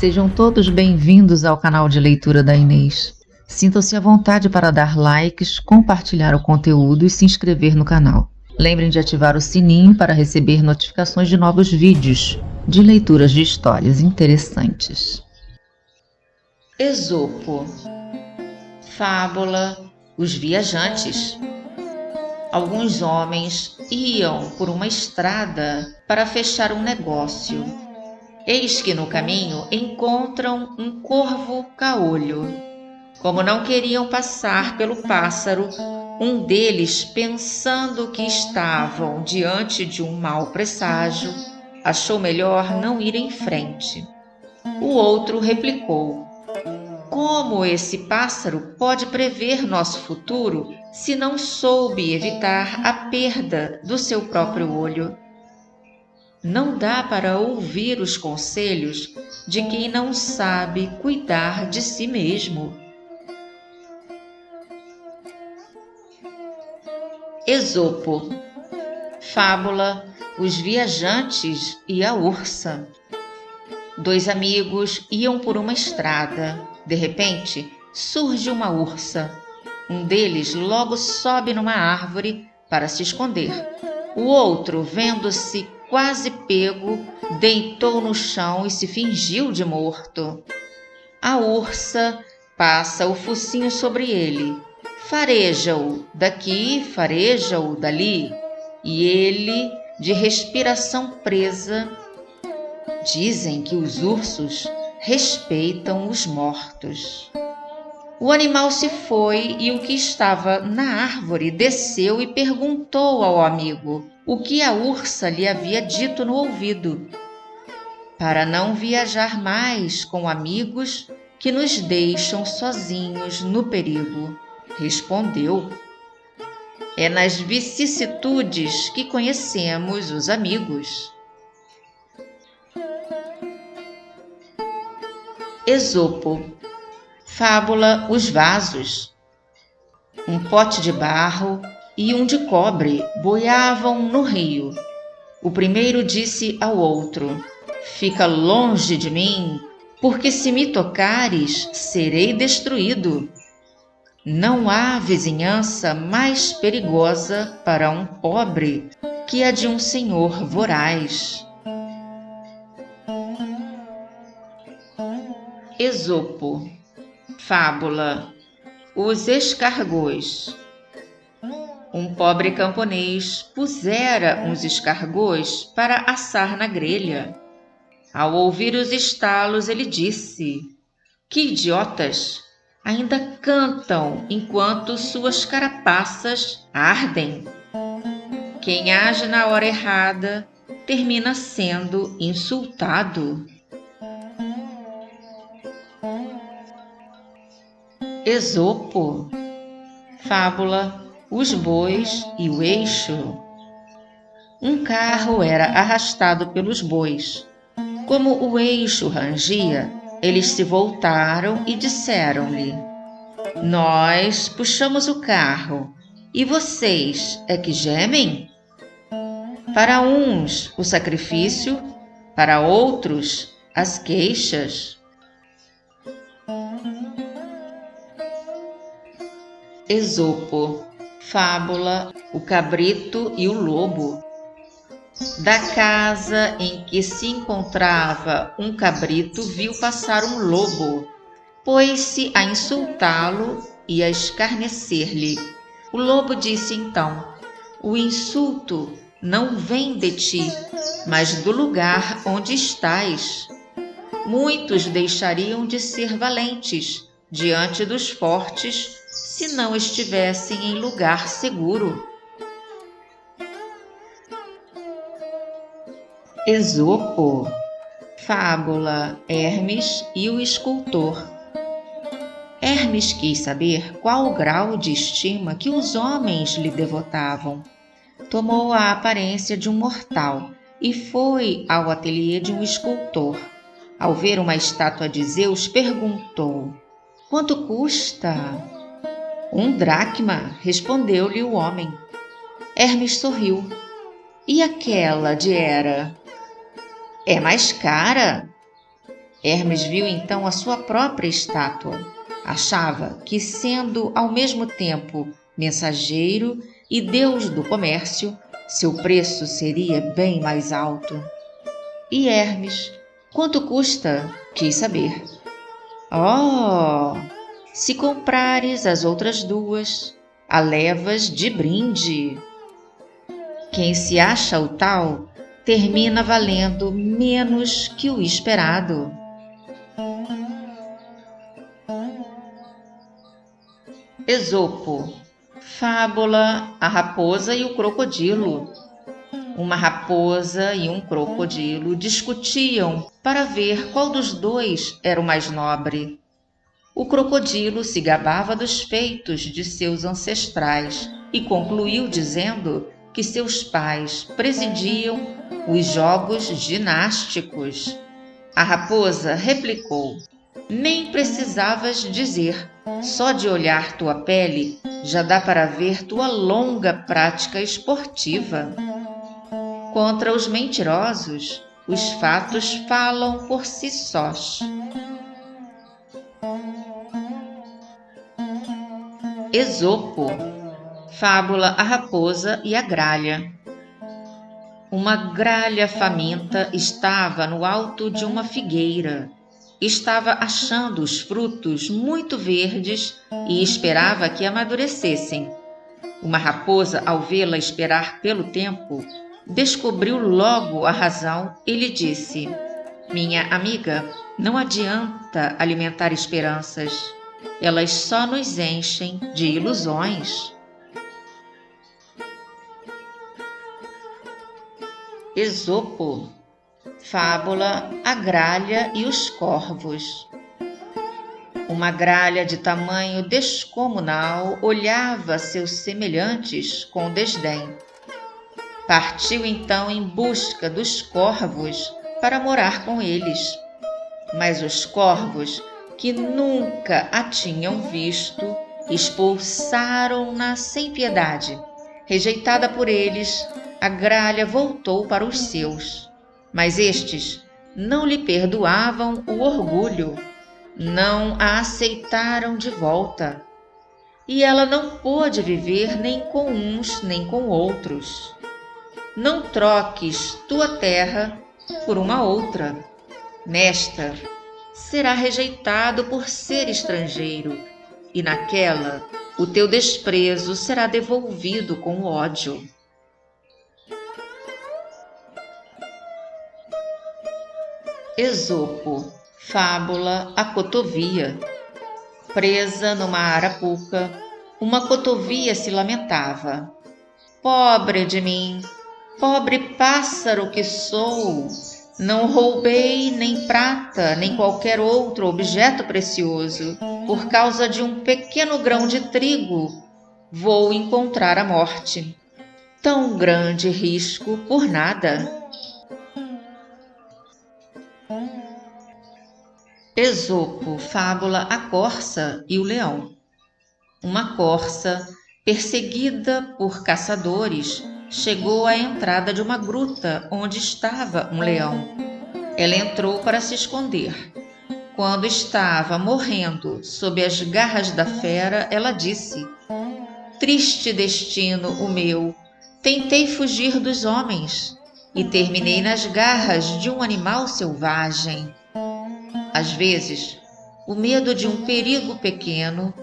Sejam todos bem-vindos ao canal de leitura da Inês. Sintam-se à vontade para dar likes, compartilhar o conteúdo e se inscrever no canal. Lembrem de ativar o sininho para receber notificações de novos vídeos de leituras de histórias interessantes. Esopo. Fábula: Os Viajantes. Alguns homens iam por uma estrada para fechar um negócio. Eis que no caminho encontram um corvo caolho. Como não queriam passar pelo pássaro, um deles, pensando que estavam diante de um mau presságio, achou melhor não ir em frente. O outro replicou: como esse pássaro pode prever nosso futuro se não soube evitar a perda do seu próprio olho? Não dá para ouvir os conselhos de quem não sabe cuidar de si mesmo. Esopo. Fábula: Os Viajantes e a Ursa. Dois amigos iam por uma estrada. De repente, surge uma ursa. Um deles logo sobe numa árvore para se esconder. O outro, vendo-se quase pego, deitou no chão e se fingiu de morto. A ursa passa o focinho sobre ele, fareja-o daqui, fareja-o dali, e ele, de respiração presa. Dizem que os ursos respeitam os mortos. O animal se foi e o que estava na árvore desceu e perguntou ao amigo o que a ursa lhe havia dito no ouvido. Para não viajar mais com amigos que nos deixam sozinhos no perigo, respondeu. É nas vicissitudes que conhecemos os amigos. Esopo. Fábula: Os Vasos. Um pote de barro e um de cobre boiavam no rio. O primeiro disse ao outro: fica longe de mim, porque se me tocares, serei destruído. Não há vizinhança mais perigosa para um pobre que a de um senhor voraz. Esopo. Fábula: Os Escargos. Um pobre camponês pusera uns escargos para assar na grelha. Ao ouvir os estalos, ele disse: que idiotas! Ainda cantam enquanto suas carapaças ardem. Quem age na hora errada termina sendo insultado. Esopo. Fábula: Os Bois e o Eixo. Um carro era arrastado pelos bois. Como o eixo rangia, eles se voltaram e disseram-lhe: nós puxamos o carro, e vocês é que gemem? Para uns o sacrifício, para outros as queixas. Esopo. Fábula: O Cabrito e o Lobo. Da casa em que se encontrava um cabrito viu passar um lobo. Pôs-se a insultá-lo e a escarnecer-lhe. O lobo disse então: o insulto não vem de ti, mas do lugar onde estás. Muitos deixariam de ser valentes diante dos fortes se não estivessem em lugar seguro. Esopo. Fábula: Hermes e o Escultor. Hermes quis saber qual o grau de estima que os homens lhe devotavam. Tomou a aparência de um mortal e foi ao ateliê de um escultor. Ao ver uma estátua de Zeus, perguntou: quanto custa? 1 dracma, respondeu-lhe o homem. Hermes sorriu. E aquela de Hera? É mais cara? Hermes viu então a sua própria estátua. Achava que, sendo ao mesmo tempo mensageiro e deus do comércio, seu preço seria bem mais alto. E Hermes, quanto custa? Quis saber. Oh, se comprares as outras duas, a levas de brinde. Quem se acha o tal, termina valendo menos que o esperado. Esopo, fábula A Raposa e o Crocodilo. Uma raposa e um crocodilo discutiam para ver qual dos dois era o mais nobre. O crocodilo se gabava dos feitos de seus ancestrais e concluiu dizendo que seus pais presidiam os jogos ginásticos. A raposa replicou: nem precisavas dizer, só de olhar tua pele já dá para ver tua longa prática esportiva. Contra os mentirosos, os fatos falam por si sós. Esopo, fábula A Raposa e a Gralha. Uma gralha faminta estava no alto de uma figueira. Estava achando os frutos muito verdes e esperava que amadurecessem. Uma raposa, ao vê-la esperar pelo tempo, descobriu logo a razão e lhe disse: minha amiga, não adianta alimentar esperanças. Elas só nos enchem de ilusões. Esopo, fábula A Gralha e os Corvos. Uma gralha de tamanho descomunal olhava seus semelhantes com desdém. Partiu então em busca dos corvos para morar com eles. Mas os corvos, que nunca a tinham visto, expulsaram-na sem piedade. Rejeitada por eles, a gralha voltou para os seus. Mas estes não lhe perdoavam o orgulho, não a aceitaram de volta. E ela não pôde viver nem com uns nem com outros. Não troques tua terra por uma outra. Nesta, será rejeitado por ser estrangeiro, e naquela, o teu desprezo será devolvido com ódio. Esopo, fábula A Cotovia. Presa numa arapuca, uma cotovia se lamentava. Pobre de mim, pobre pássaro que sou! Não roubei nem prata, nem qualquer outro objeto precioso. Por causa de um pequeno grão de trigo, vou encontrar a morte. Tão grande risco por nada. Esopo, fábula A Corça e o Leão. Uma corça, perseguida por caçadores, chegou à entrada de uma gruta onde estava um leão. Ela entrou para se esconder. Quando estava morrendo sob as garras da fera, ela disse: triste destino o meu, tentei fugir dos homens e terminei nas garras de um animal selvagem. Às vezes, o medo de um perigo pequeno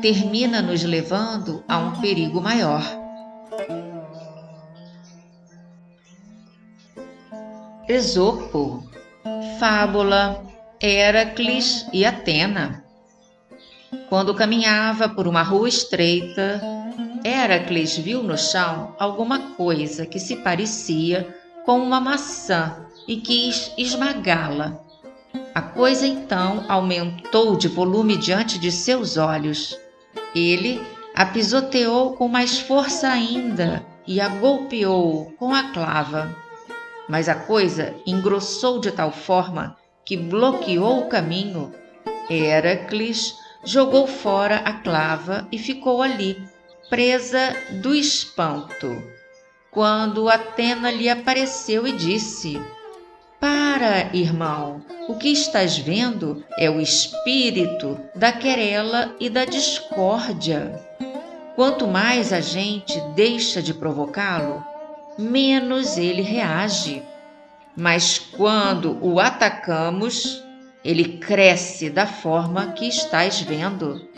termina nos levando a um perigo maior. Esopo, fábula Héracles e Atena. Quando caminhava por uma rua estreita, Héracles viu no chão alguma coisa que se parecia com uma maçã e quis esmagá-la. A coisa então aumentou de volume diante de seus olhos. Ele a pisoteou com mais força ainda e a golpeou com a clava. Mas a coisa engrossou de tal forma que bloqueou o caminho. Héracles jogou fora a clava e ficou ali, presa do espanto, quando Atena lhe apareceu e disse: Para, irmão, o que estás vendo é o espírito da querela e da discórdia. Quanto mais a gente deixa de provocá-lo, menos ele reage. Mas quando o atacamos, ele cresce da forma que estás vendo.